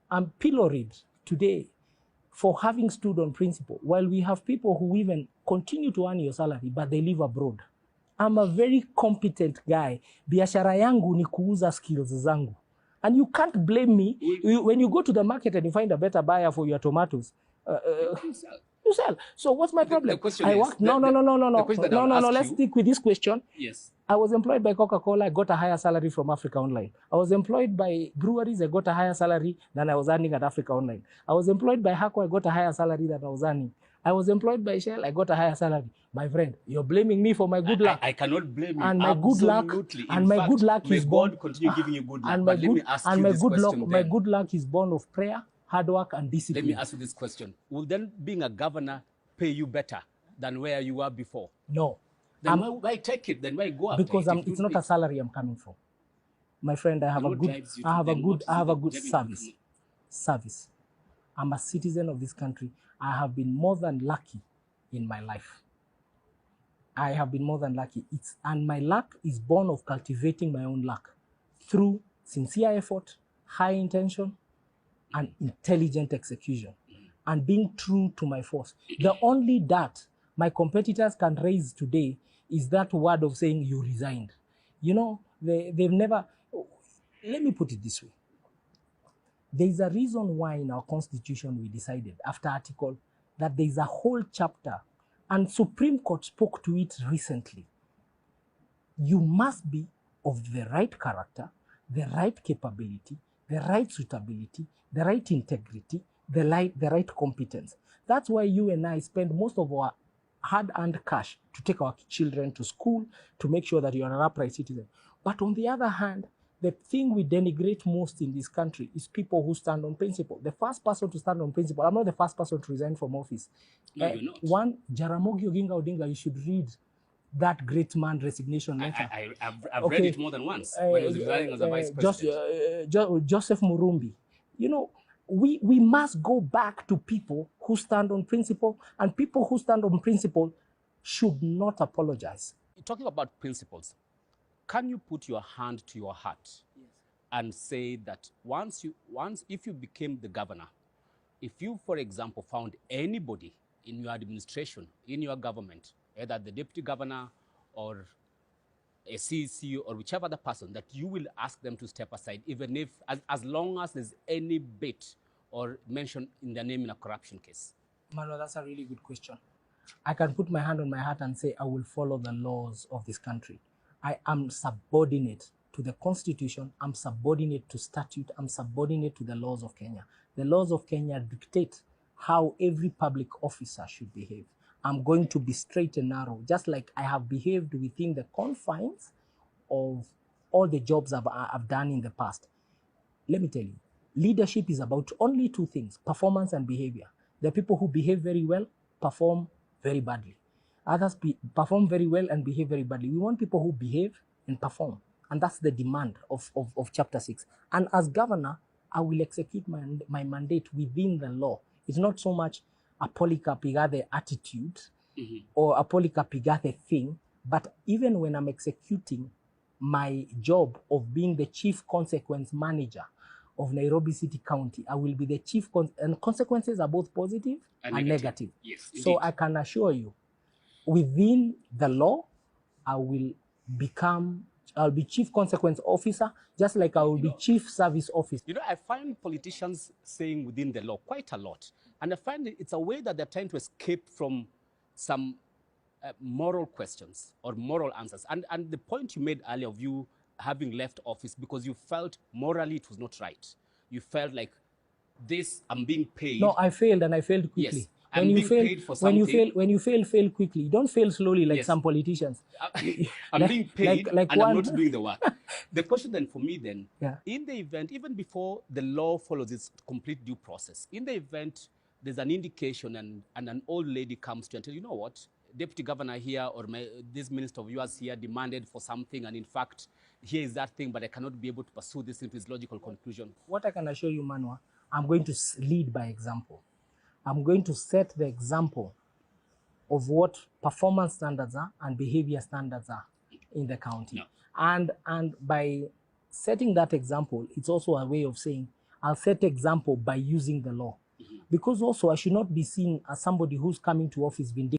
I'm pilloried today for having stood on principle, while we have people who even continue to earn your salary, but they live abroad. I'm a very competent guy. Biashara yangu ni kuuza skills zangu. And you can't blame me. When you go to the market and you find a better buyer for your tomatoes, you sell. So what's my problem? The question is, no. Let's stick with this question. Yes. I was employed by Coca-Cola. I got a higher salary from Africa Online. I was employed by breweries. I got a higher salary than I was earning at Africa Online. I was employed by Hako. I got a higher salary than I was earning. I was employed by Shell. I got a higher salary. My friend, you're blaming me for my good luck. I cannot blame you. And my good luck, and my good luck is born. God continue giving you good luck. And my good luck is born of prayer, hard work, and discipline. Let me ask you this question: will then being a governor pay you better than where you were before? No. Then why take it? Then why go after because it? It's not a salary I'm coming from. My friend, I have a good service. I'm a citizen of this country. I have been more than lucky in my life. I have been more than lucky. And my luck is born of cultivating my own luck through sincere effort, high intention, and intelligent execution, and being true to my force. The only that my competitors can raise today is that word of saying you resigned. You know, they've never, let me put it this way. There's a reason why in our constitution we decided after article that there's a whole chapter, and Supreme Court spoke to it recently. You must be of the right character, the right capability, the right suitability, the right integrity, the right competence. That's why you and I spend most of our hard-earned cash to take our children to school, to make sure that you are an upright citizen. But on the other hand, the thing we denigrate most in this country is people who stand on principle. The first person to stand on principle, I'm not the first person to resign from office. No, you're not. One, Jaramogi Oginga Odinga, you should read that great man resignation letter. I've read it more than once when he was resigning as a vice president. Joseph Murumbi. You know, we must go back to people who stand on principle, and people who stand on principle should not apologize. Talking about principles, can you put your hand to your heart and say that if you became the governor, if you, for example, found anybody in your administration, in your government, either the deputy governor or a CEC or whichever other person, that you will ask them to step aside, even if, as long as there's any bit or mention in their name in a corruption case? Manuel, that's a really good question. I can put my hand on my heart and say I will follow the laws of this country. I am subordinate to the Constitution. I'm subordinate to statute. I'm subordinate to the laws of Kenya. The laws of Kenya dictate how every public officer should behave. I'm going to be straight and narrow, just like I have behaved within the confines of all the jobs I've done in the past. Let me tell you, leadership is about only two things: performance and behavior. The people who behave very well perform very badly. Others perform very well and behave very badly. We want people who behave and perform. And that's the demand of Chapter 6. And as governor, I will execute my mandate within the law. It's not so much a Polycarp Igathe attitude or a Polycarp Igathe thing, but even when I'm executing my job of being the chief consequence manager of Nairobi City County, I will be the chief, and consequences are both positive and negative. Yes, so I can assure you, within the law, I'll be chief consequence officer, just like I will be chief service officer. You know, I find politicians saying within the law quite a lot. And I find it's a way that they're trying to escape from some moral questions or moral answers. And the point you made earlier of you having left office because you felt morally it was not right. You felt like this, I'm being paid. No, I failed, and I failed quickly. Yes. When you fail quickly. You don't fail slowly like some politicians. I'm being paid and I'm not doing the work. The question then for me then, in the event, even before the law follows its complete due process, in the event there's an indication and an old lady comes to and tell you know what, deputy governor here or this minister of yours here demanded for something, and in fact, here is that thing, but I cannot be able to pursue this into its logical conclusion. What I can assure you, Manwa, I'm going to lead by example. I'm going to set the example of what performance standards are and behavior standards are in the county. And by setting that example, it's also a way of saying, I'll set example by using the law. Because also I should not be seen as somebody who's coming to office vindictive.